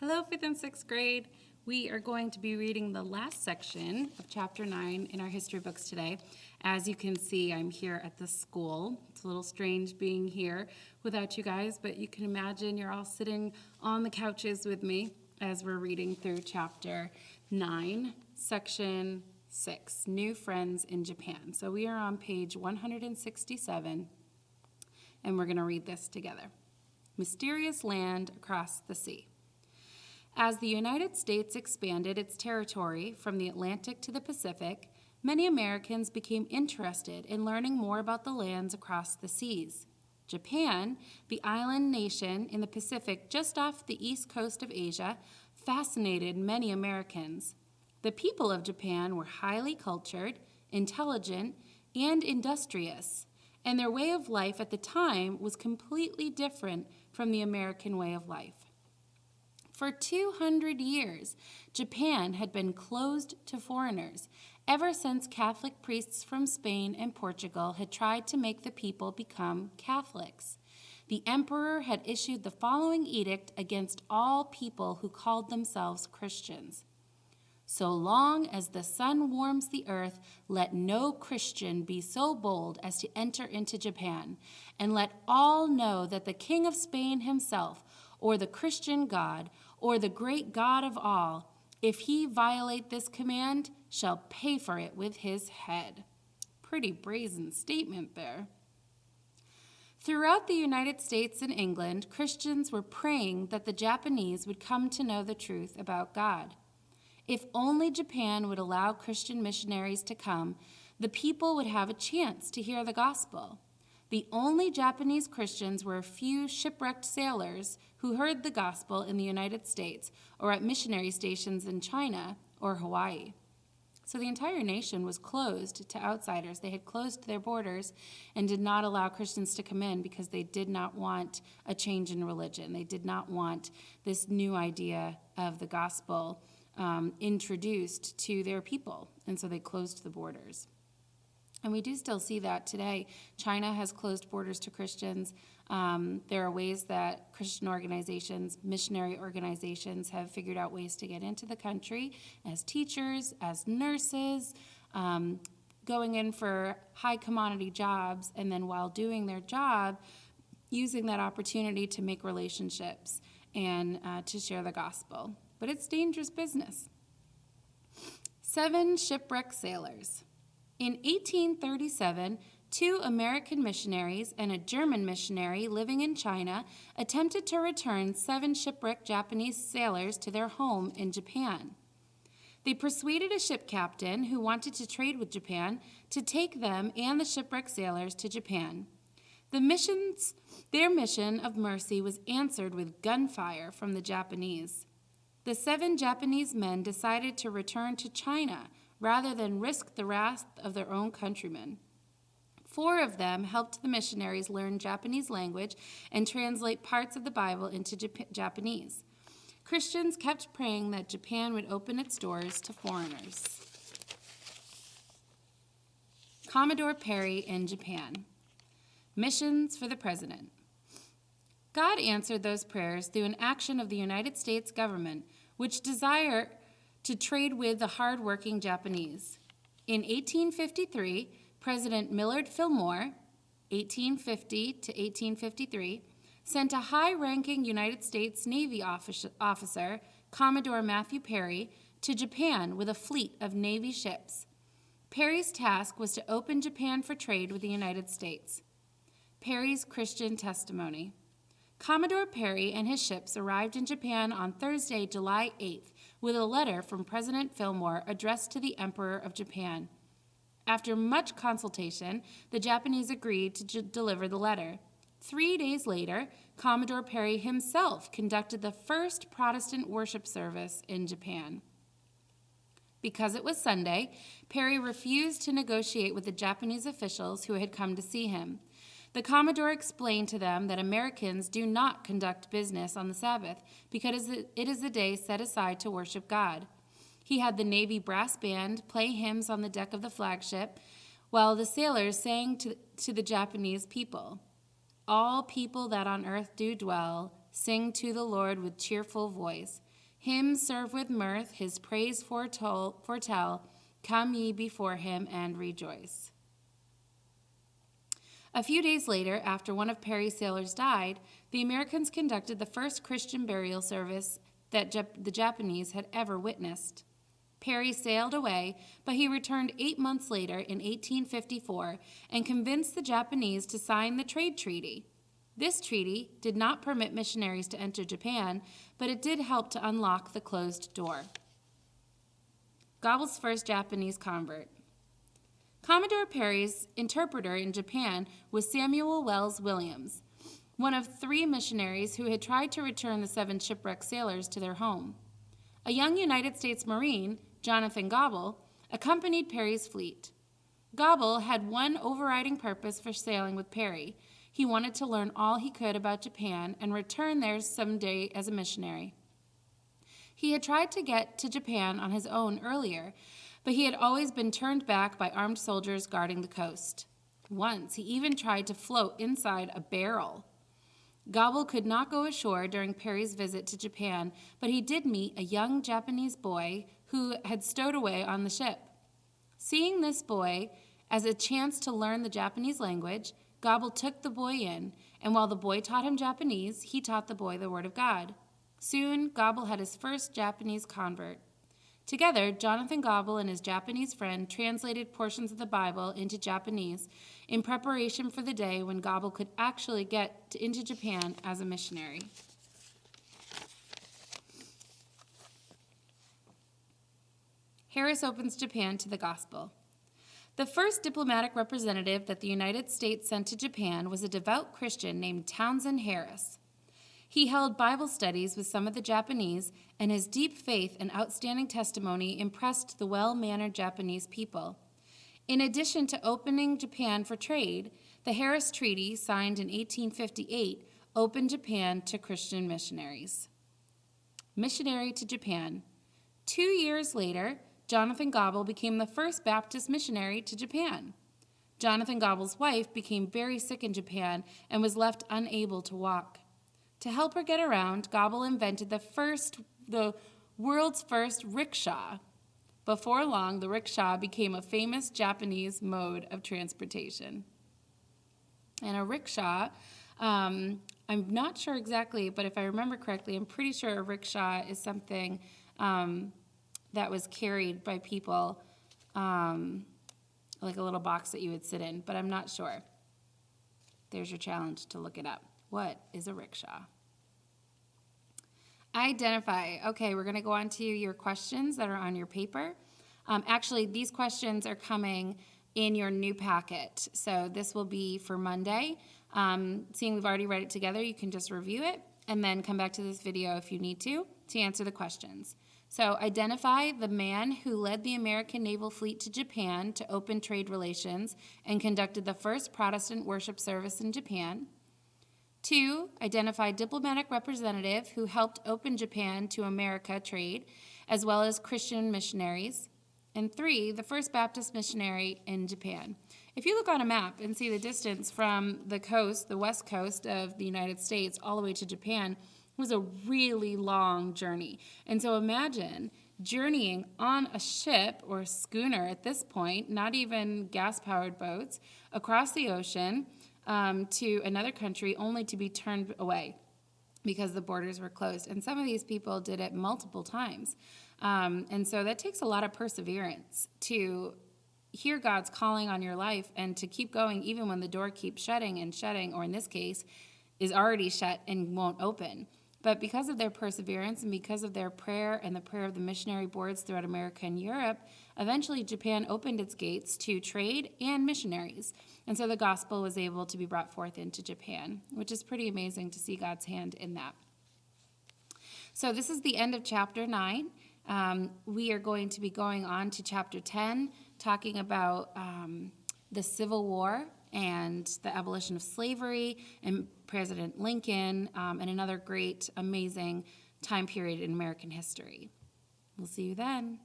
Hello, 5th and 6th grade. We are going to be reading the last section of Chapter 9 in our history books today. As you can see, I'm here at the school. It's a little strange being here without you guys, but you can imagine you're all sitting on the couches with me as we're reading through Chapter 9, Section 6, New Friends in Japan. So we are on page 167, and we're going to read this together. Mysterious land across the sea. As the United States expanded its territory from the Atlantic to the Pacific, many Americans became interested in learning more about the lands across the seas. Japan, the island nation in the Pacific just off the east coast of Asia, fascinated many Americans. The people of Japan were highly cultured, intelligent, and industrious, and their way of life at the time was completely different from the American way of life. For 200 years, Japan had been closed to foreigners, ever since Catholic priests from Spain and Portugal had tried to make the people become Catholics. The emperor had issued the following edict against all people who called themselves Christians. So long as the sun warms the earth, let no Christian be so bold as to enter into Japan, and let all know that the King of Spain himself, or the Christian God, or the great God of all, if he violate this command, shall pay for it with his head. Pretty brazen statement there. Throughout the United States and England, Christians were praying that the Japanese would come to know the truth about God. If only Japan would allow Christian missionaries to come, the people would have a chance to hear the gospel. The only Japanese Christians were a few shipwrecked sailors who heard the gospel in the United States or at missionary stations in China or Hawaii. So the entire nation was closed to outsiders. They had closed their borders and did not allow Christians to come in because they did not want a change in religion. They did not want this new idea of the gospel introduced to their people, and so they closed the borders. And we do still see that today. China has closed borders to Christians. There are ways that Christian organizations, missionary organizations, have figured out ways to get into the country as teachers, as nurses, going in for high commodity jobs, and then while doing their job, using that opportunity to make relationships and to share the gospel. But it's dangerous business. 7 shipwrecked sailors. In 1837, 2 American missionaries and a German missionary living in China attempted to return 7 shipwrecked Japanese sailors to their home in Japan. They persuaded a ship captain who wanted to trade with Japan to take them and the shipwrecked sailors to Japan. Their mission of mercy was answered with gunfire from the Japanese. The 7 Japanese men decided to return to China rather than risk the wrath of their own countrymen. 4 of them helped the missionaries learn Japanese language and translate parts of the Bible into Japanese. Christians kept praying that Japan would open its doors to foreigners. Commodore Perry in Japan. Missions for the President. God answered those prayers through an action of the United States government, which desired to trade with the hard-working Japanese. In 1853, President Millard Fillmore, 1850 to 1853, sent a high-ranking United States Navy officer, Commodore Matthew Perry, to Japan with a fleet of Navy ships. Perry's task was to open Japan for trade with the United States. Perry's Christian testimony. Commodore Perry and his ships arrived in Japan on Thursday, July 8th, with a letter from President Fillmore addressed to the Emperor of Japan. After much consultation, the Japanese agreed to deliver the letter. 3 days later, Commodore Perry himself conducted the first Protestant worship service in Japan. Because it was Sunday, Perry refused to negotiate with the Japanese officials who had come to see him. The Commodore explained to them that Americans do not conduct business on the Sabbath because it is a day set aside to worship God. He had the Navy brass band play hymns on the deck of the flagship while the sailors sang to the Japanese people. All people that on earth do dwell, sing to the Lord with cheerful voice. Him serve with mirth, his praise foretell. Come ye before him and rejoice. A few days later, after one of Perry's sailors died, the Americans conducted the first Christian burial service that the Japanese had ever witnessed. Perry sailed away, but he returned 8 months later in 1854 and convinced the Japanese to sign the trade treaty. This treaty did not permit missionaries to enter Japan, but it did help to unlock the closed door. Gobble's first Japanese convert. Commodore Perry's interpreter in Japan was Samuel Wells Williams, one of 3 missionaries who had tried to return the 7 shipwrecked sailors to their home. A young United States Marine, Jonathan Gobble, accompanied Perry's fleet. Gobble had one overriding purpose for sailing with Perry. He wanted to learn all he could about Japan and return there someday as a missionary. He had tried to get to Japan on his own earlier, but he had always been turned back by armed soldiers guarding the coast. Once, he even tried to float inside a barrel. Gobble could not go ashore during Perry's visit to Japan, but he did meet a young Japanese boy who had stowed away on the ship. Seeing this boy as a chance to learn the Japanese language, Gobble took the boy in, and while the boy taught him Japanese, he taught the boy the Word of God. Soon, Gobble had his first Japanese convert. Together, Jonathan Gobble and his Japanese friend translated portions of the Bible into Japanese in preparation for the day when Gobble could actually get into Japan as a missionary. Harris opens Japan to the gospel. The first diplomatic representative that the United States sent to Japan was a devout Christian named Townsend Harris. He held Bible studies with some of the Japanese, and his deep faith and outstanding testimony impressed the well-mannered Japanese people. In addition to opening Japan for trade, the Harris Treaty, signed in 1858, opened Japan to Christian missionaries. Missionary to Japan. 2 years later, Jonathan Gobble became the first Baptist missionary to Japan. Jonathan Gobble's wife became very sick in Japan and was left unable to walk. To help her get around, Gobble invented the world's first rickshaw. Before long, the rickshaw became a famous Japanese mode of transportation. And a rickshaw, I'm not sure exactly, but if I remember correctly, I'm pretty sure a rickshaw is something that was carried by people, like a little box that you would sit in, but I'm not sure. There's your challenge to look it up. What is a rickshaw? Identify. Okay, we're going to go on to your questions that are on your paper. Actually, these questions are coming in your new packet. So this will be for Monday. Seeing we've already read it together, you can just review it and then come back to this video if you need to answer the questions. So identify the man who led the American naval fleet to Japan to open trade relations and conducted the first Protestant worship service in Japan. 2, identify diplomatic representative who helped open Japan to America trade, as well as Christian missionaries. And 3, the first Baptist missionary in Japan. If you look on a map and see the distance from the coast, the west coast of the United States, all the way to Japan, it was a really long journey. And so imagine journeying on a ship or a schooner at this point, not even gas-powered boats, across the ocean, to another country only to be turned away because the borders were closed. And some of these people did it multiple times. And so that takes a lot of perseverance to hear God's calling on your life and to keep going even when the door keeps shutting and shutting, or in this case, is already shut and won't open. But because of their perseverance and because of their prayer and the prayer of the missionary boards throughout America and Europe, eventually Japan opened its gates to trade and missionaries. And so the gospel was able to be brought forth into Japan, which is pretty amazing to see God's hand in that. So this is the end of chapter 9. We are going to be going on to chapter 10, talking about the Civil War and the abolition of slavery and President Lincoln, and another great, amazing time period in American history. We'll see you then.